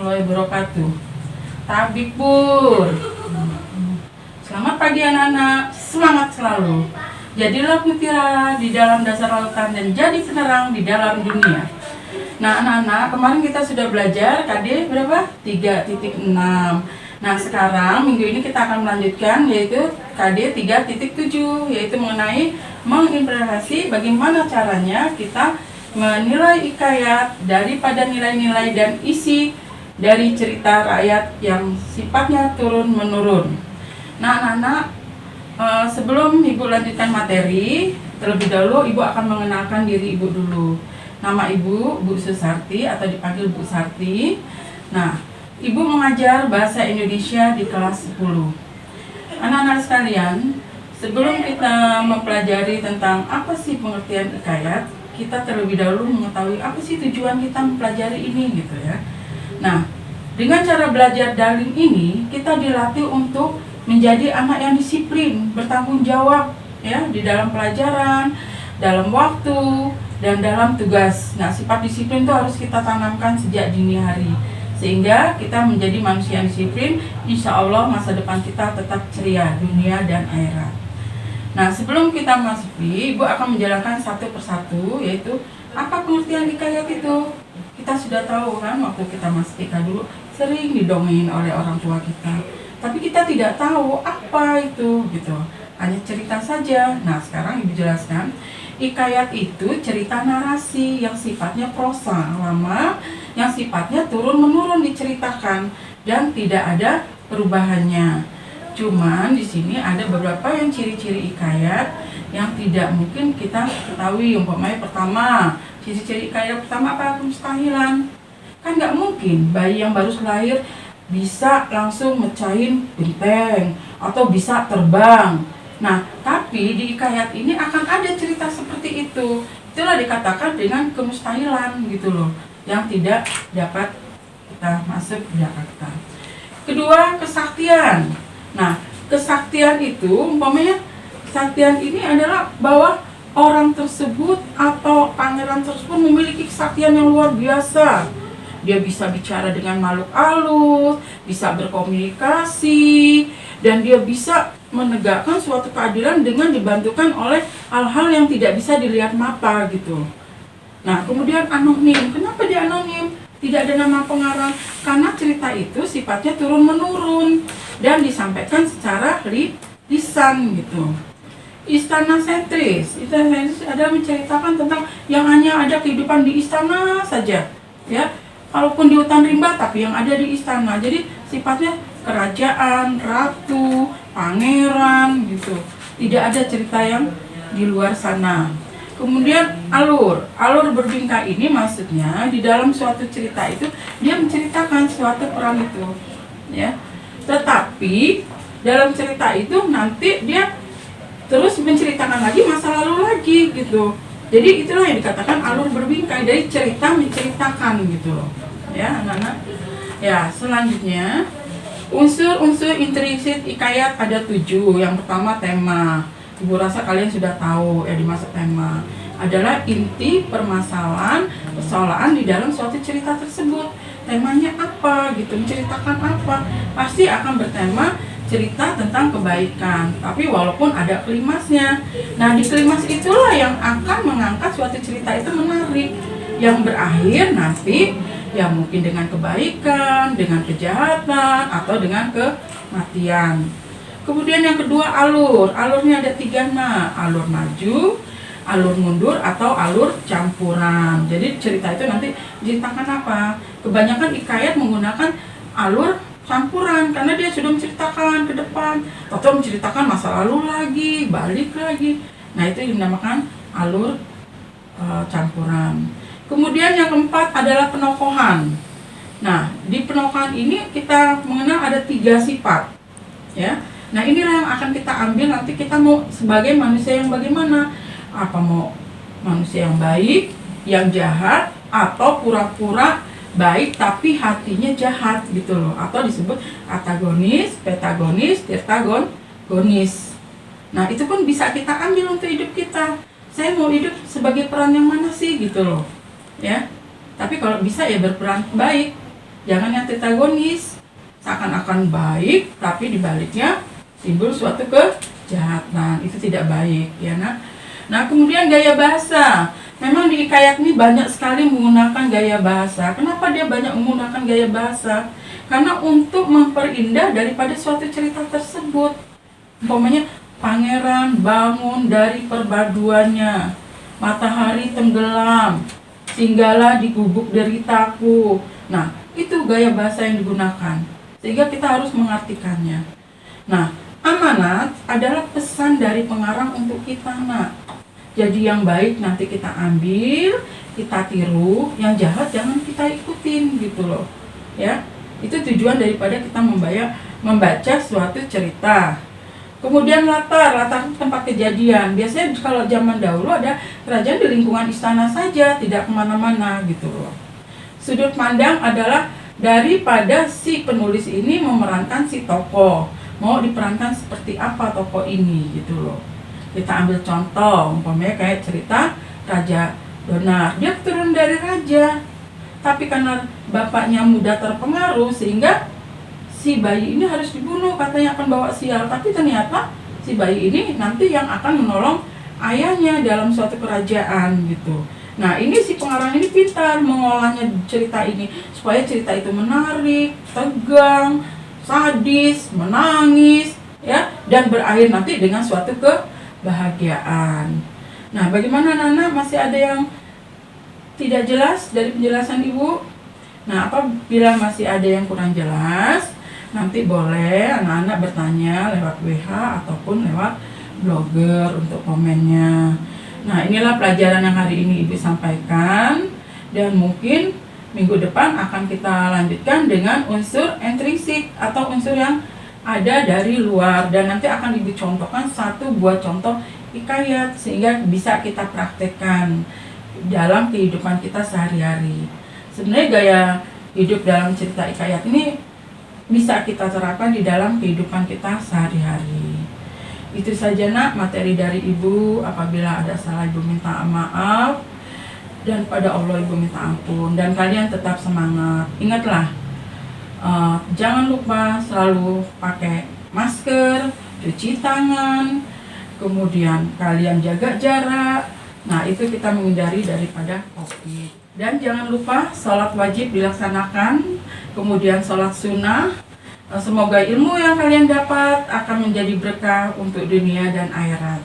warahmatullahi wabarakatuh. Tabikbur. Selamat pagi anak-anak, semangat selalu. Jadilah mutiara di dalam dasar lautan dan jadi penerang di dalam dunia. Nah anak-anak, kemarin kita sudah belajar KD berapa? 3.6. Nah sekarang minggu ini kita akan melanjutkan yaitu KD 3.7, yaitu mengenai menginterpretasi bagaimana caranya kita menilai hikayat daripada nilai-nilai dan isi dari cerita rakyat yang sifatnya turun-menurun. Nah anak-anak, sebelum Ibu lanjutkan materi, terlebih dahulu Ibu akan mengenalkan diri Ibu dulu. Nama Ibu, Bu Susarti atau dipanggil Bu Sarti. Nah, Ibu mengajar bahasa Indonesia di kelas 10. Anak-anak sekalian, sebelum kita mempelajari tentang apa sih pengertian hikayat, kita terlebih dahulu mengetahui apa sih tujuan kita mempelajari ini gitu ya. Nah, dengan cara belajar daring ini, kita dilatih untuk menjadi anak yang disiplin, bertanggung jawab ya di dalam pelajaran, dalam waktu, dan dalam tugas. Nah, sifat disiplin itu harus kita tanamkan sejak dini hari, sehingga kita menjadi manusia yang disiplin. Insya Allah masa depan kita tetap ceria dunia dan akhirat. Nah, sebelum kita masuki, Ibu akan menjelaskan satu persatu, yaitu apa pengertian hikayat itu. Kita sudah tahu kan, waktu kita masih TK dulu sering didongengin oleh orang tua kita, tapi kita tidak tahu apa itu gitu, hanya cerita saja. Nah, sekarang Ibu jelaskan, hikayat itu cerita narasi yang sifatnya prosa lama, yang sifatnya turun-menurun diceritakan dan tidak ada perubahannya. Cuman di sini ada beberapa yang ciri-ciri hikayat yang tidak mungkin kita ketahui. Umpamanya pertama, ciri-ciri hikayat pertama apa? Kemustahilan. Kan nggak mungkin bayi yang baru lahir bisa langsung mecahin genteng atau bisa terbang. Nah, tapi di hikayat ini akan ada cerita seperti itu. Itulah dikatakan dengan kemustahilan gitu loh, yang tidak dapat kita masuk di akal kita. Kedua, kesaktian. Nah, kesaktian itu umpamanya kesaktian ini adalah bahwa orang tersebut atau pangeran tersebut memiliki kesaktian yang luar biasa. Dia bisa bicara dengan makhluk halus, bisa berkomunikasi, dan dia bisa menegakkan suatu keadilan dengan dibantukan oleh hal-hal yang tidak bisa dilihat mata gitu. Nah, kemudian anonim. Kenapa dia anonim? Tidak ada nama pengarang, karena cerita itu sifatnya turun-menurun dan disampaikan secara lisan gitu. Istana sentris. Istana sentris adalah menceritakan tentang yang hanya ada kehidupan di istana saja, ya. Kalaupun di hutan rimba, tapi yang ada di istana. Jadi sifatnya kerajaan, ratu, pangeran gitu. Tidak ada cerita yang di luar sana. Kemudian alur berbingkai ini maksudnya di dalam suatu cerita itu dia menceritakan suatu peran itu, ya. Tetapi dalam cerita itu nanti dia terus menceritakan lagi masa lalu lagi gitu. Jadi itulah yang dikatakan alur berbingkai, dari cerita menceritakan gitu loh, ya anak-anak. Ya, selanjutnya unsur-unsur intrinsik hikayat ada 7. Yang pertama tema. Ibu rasa kalian sudah tahu ya, dimaksud tema adalah inti permasalahan persoalan di dalam suatu cerita tersebut. Temanya apa gitu, menceritakan apa, pasti akan bertema cerita tentang kebaikan, tapi walaupun ada klimaksnya. Nah, di klimaks itulah yang akan mengangkat suatu cerita itu menarik, yang berakhir nanti ya mungkin dengan kebaikan, dengan kejahatan, atau dengan kematian. Kemudian yang kedua alurnya ada 3. Nah, alur maju, alur mundur, atau alur campuran. Jadi cerita itu nanti diceritakan apa? Kebanyakan hikayat menggunakan alur campuran karena dia sudah menceritakan ke depan atau menceritakan masa lalu lagi, balik lagi. Nah, itu dinamakan alur campuran. Kemudian yang keempat adalah penokohan. Nah, di penokohan ini kita mengenal ada 3 sifat, ya. Nah, inilah yang akan kita ambil nanti kita mau sebagai manusia yang bagaimana. Apa mau manusia yang baik, yang jahat, atau pura-pura baik tapi hatinya jahat gitu loh. Atau disebut antagonis, petagonis, tirtagonis. Nah, itu pun bisa kita ambil untuk hidup kita. Saya mau hidup sebagai peran yang mana sih gitu loh, ya. Tapi kalau bisa ya berperan baik. Jangan yang antagonis, seakan-akan baik tapi dibaliknya timbul suatu kejahatan. Itu tidak baik ya nak. Nah kemudian gaya bahasa. Memang di hikayat ini banyak sekali menggunakan gaya bahasa. Kenapa dia banyak menggunakan gaya bahasa? Karena untuk memperindah daripada suatu cerita tersebut. Umpamanya, pangeran bangun dari perpaduannya, matahari tenggelam, singgahlah di gubuk deritaku. Nah, itu gaya bahasa yang digunakan. Sehingga kita harus mengartikannya. Nah, amanat adalah pesan dari pengarang untuk kita nak. Jadi yang baik nanti kita ambil, kita tiru, yang jahat jangan kita ikutin gitu loh. Ya, itu tujuan daripada kita membaca suatu cerita. Kemudian latar tempat kejadian. Biasanya kalau zaman dahulu ada kerajaan di lingkungan istana saja, tidak kemana-mana gitu loh. Sudut pandang adalah daripada si penulis ini memerankan si tokoh. Mau diperankan seperti apa tokoh ini gitu loh. Kita ambil contoh, umpamanya kayak cerita Raja Donar. Dia turun dari raja, tapi karena bapaknya mudah terpengaruh sehingga si bayi ini harus dibunuh, katanya akan bawa sial. Tapi ternyata si bayi ini nanti yang akan menolong ayahnya dalam suatu kerajaan gitu. Nah ini si pengarang ini pintar mengolahnya cerita ini supaya cerita itu menarik, tegang, sadis, menangis ya, dan berakhir nanti dengan suatu kebahagiaan. Nah bagaimana Nana, masih ada yang tidak jelas dari penjelasan Ibu? Nah apabila masih ada yang kurang jelas, nanti boleh anak-anak bertanya lewat WH ataupun lewat blogger untuk komennya. Nah inilah pelajaran yang hari ini Ibu sampaikan, dan mungkin minggu depan akan kita lanjutkan dengan unsur intrinsik atau unsur yang ada dari luar, dan nanti akan Ibu contohkan satu buah contoh hikayat sehingga bisa kita praktekkan dalam kehidupan kita sehari-hari. Sebenarnya gaya hidup dalam cerita hikayat ini bisa kita terapkan di dalam kehidupan kita sehari-hari. Itu saja nak materi dari Ibu. Apabila ada salah Ibu minta maaf, dan pada Allah Ibu minta ampun. Dan kalian tetap semangat. Ingatlah, jangan lupa selalu pakai masker, cuci tangan, kemudian kalian jaga jarak. Nah itu kita menghindari daripada COVID. Dan jangan lupa sholat wajib dilaksanakan, kemudian sholat sunnah. Semoga ilmu yang kalian dapat akan menjadi berkah untuk dunia dan akhirat.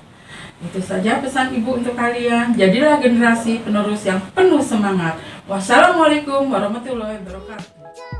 Itu saja pesan Ibu untuk kalian. Jadilah generasi penerus yang penuh semangat. Wassalamualaikum warahmatullahi wabarakatuh.